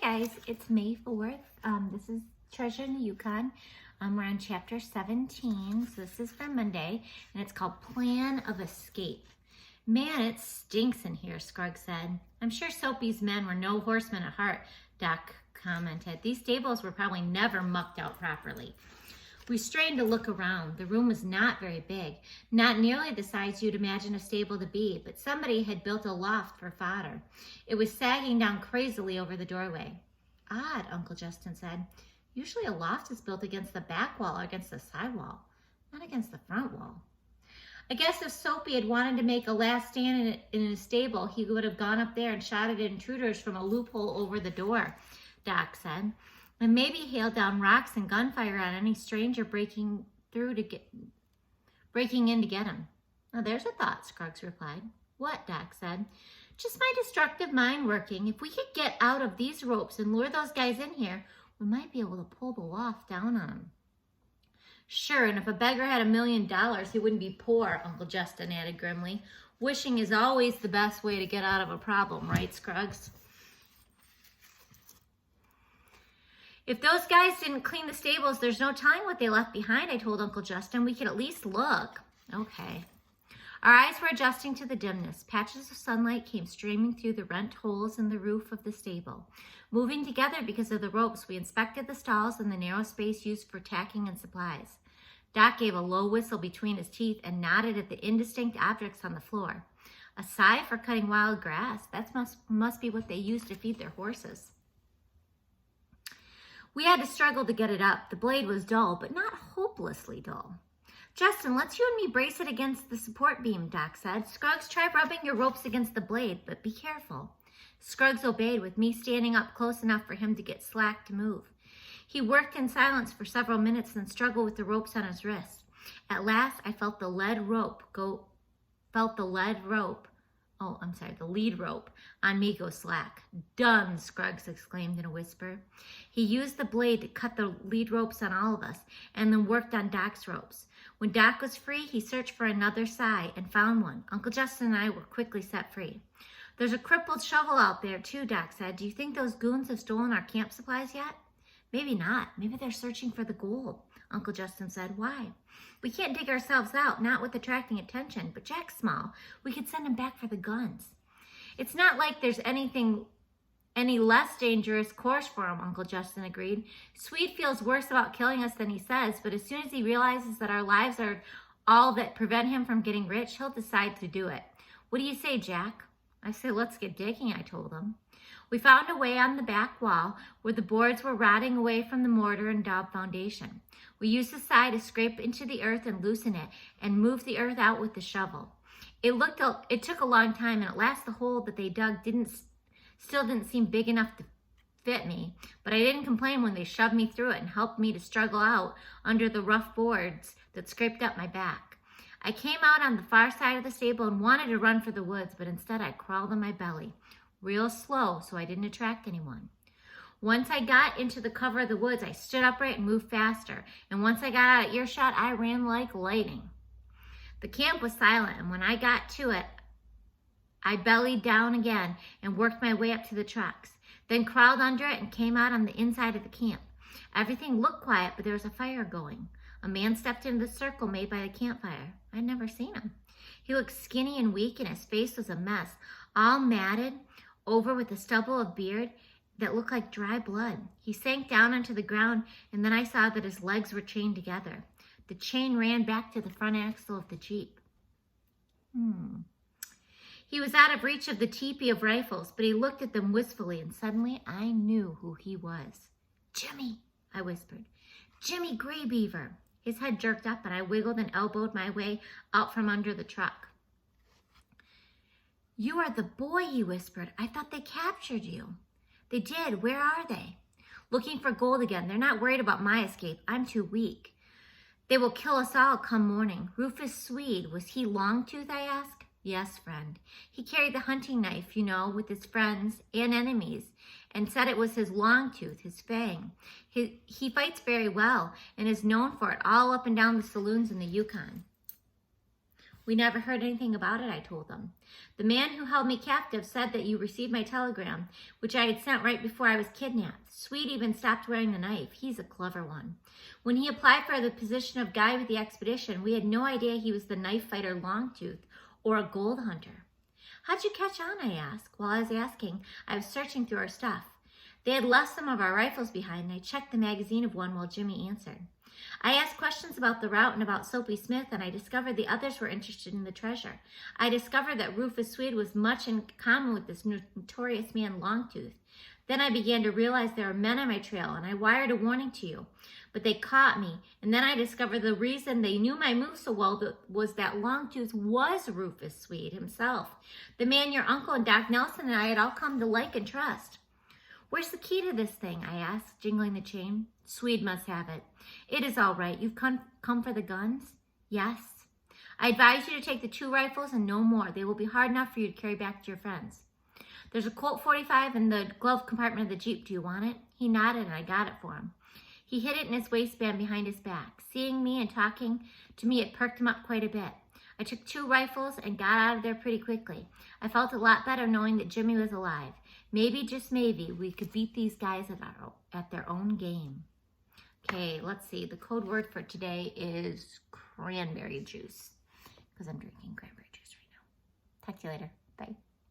guys, it's May 4th. This is Treasure in the Yukon. We're on chapter 17, so this is for Monday, and it's called Plan of Escape. Man, it stinks in here, Scruggs said. I'm sure Soapy's men were no horsemen at heart, Doc commented. These stables were probably never mucked out properly. We strained to look around. The room was not very big, not nearly the size you'd imagine a stable to be, but somebody had built a loft for fodder. It was sagging down crazily over the doorway. Odd, Uncle Justin said. Usually a loft is built against the back wall or against the side wall, not against the front wall. I guess if Soapy had wanted to make a last stand in a stable, he would have gone up there and shot at intruders from a loophole over the door, Doc said. And maybe hailed down rocks and gunfire on any stranger breaking in to get him. Now there's a thought, Scruggs replied. What? Doc said. Just my destructive mind working. If we could get out of these ropes and lure those guys in here, we might be able to pull the loft down on them. Sure, and if a beggar had $1 million, he wouldn't be poor, Uncle Justin added grimly. Wishing is always the best way to get out of a problem, right, Scruggs? If those guys didn't clean the stables, there's no telling what they left behind, I told Uncle Justin. We could at least look. Okay. Our eyes were adjusting to the dimness. Patches of sunlight came streaming through the rent holes in the roof of the stable. Moving together because of the ropes, we inspected the stalls and the narrow space used for tacking and supplies. Doc gave a low whistle between his teeth and nodded at the indistinct objects on the floor. A scythe for cutting wild grass. That must be what they used to feed their horses. We had to struggle to get it up. The blade was dull, but not hopelessly dull. Justin, let's you and me brace it against the support beam, Doc said. Scruggs, try rubbing your ropes against the blade, but be careful. Scruggs obeyed, with me standing up close enough for him to get slack to move. He worked in silence for several minutes and struggled with the ropes on his wrist. At last, I felt the lead rope on me go slack. Done, Scruggs exclaimed in a whisper. He used the blade to cut the lead ropes on all of us and then worked on Doc's ropes. When Doc was free, he searched for another scythe and found one. Uncle Justin and I were quickly set free. There's a crippled shovel out there too, Doc said. Do you think those goons have stolen our camp supplies yet? Maybe not. Maybe they're searching for the gold, Uncle Justin said. Why? We can't dig ourselves out, not with attracting attention, but Jack's small. We could send him back for the guns. It's not like there's any less dangerous course for him, Uncle Justin agreed. Swede feels worse about killing us than he says, but as soon as he realizes that our lives are all that prevent him from getting rich, he'll decide to do it. What do you say, Jack? I say, let's get digging, I told him. We found a way on the back wall where the boards were rotting away from the mortar and daub foundation. We used the scythe to scrape into the earth and loosen it and move the earth out with the shovel. It took a long time, and at last the hole that they dug still didn't seem big enough to fit me, but I didn't complain when they shoved me through it and helped me to struggle out under the rough boards that scraped up my back. I came out on the far side of the stable and wanted to run for the woods, but instead I crawled on my belly, real slow so I didn't attract anyone. Once I got into the cover of the woods, I stood upright and moved faster, and once I got out of earshot, I ran like lightning. The camp was silent, and when I got to it, I bellied down again and worked my way up to the trucks, then crawled under it and came out on the inside of the camp. Everything looked quiet, but there was a fire going. A man stepped into the circle made by the campfire. I'd never seen him. He looked skinny and weak, and his face was a mess, all matted over with a stubble of beard that looked like dry blood. He sank down onto the ground, and then I saw that his legs were chained together. The chain ran back to the front axle of the Jeep. He was out of reach of the teepee of rifles, but he looked at them wistfully, and suddenly I knew who he was. Jimmy, I whispered. Jimmy Graybeaver. His head jerked up, and I wiggled and elbowed my way out from under the truck. You are the boy, he whispered. I thought they captured you. They did. Where are they? Looking for gold again. They're not worried about my escape. I'm too weak. They will kill us all come morning. Rufus Swede, was he Longtooth, I asked? Yes, friend. He carried the hunting knife, with his friends and enemies, and said it was his Longtooth, his fang. He fights very well and is known for it all up and down the saloons in the Yukon. We never heard anything about it, I told them. The man who held me captive said that you received my telegram, which I had sent right before I was kidnapped. Swede even stopped wearing the knife. He's a clever one. When he applied for the position of guide with the expedition, we had no idea he was the knife fighter Longtooth or a gold hunter. How'd you catch on, I asked. While I was asking, I was searching through our stuff. They had left some of our rifles behind, and I checked the magazine of one while Jimmy answered. I asked questions about the route and about Soapy Smith, and I discovered the others were interested in the treasure. I discovered that Rufus Swede was much in common with this notorious man Longtooth. Then I began to realize there were men on my trail, and I wired a warning to you. But they caught me, and then I discovered the reason they knew my moves so well was that Longtooth was Rufus Swede himself, the man your uncle and Doc Nelson and I had all come to like and trust. Where's the key to this thing? I asked, jingling the chain. Swede must have it. It is all right. You've come for the guns? Yes. I advise you to take the 2 rifles and no more. They will be hard enough for you to carry back to your friends. There's a Colt 45 in the glove compartment of the Jeep. Do you want it? He nodded and I got it for him. He hid it in his waistband behind his back. Seeing me and talking to me, it perked him up quite a bit. I took 2 rifles and got out of there pretty quickly. I felt a lot better knowing that Jimmy was alive. Maybe, just maybe, we could beat these guys at their own game. Okay, let's see. The code word for today is cranberry juice, because I'm drinking cranberry juice right now. Talk to you later. Bye.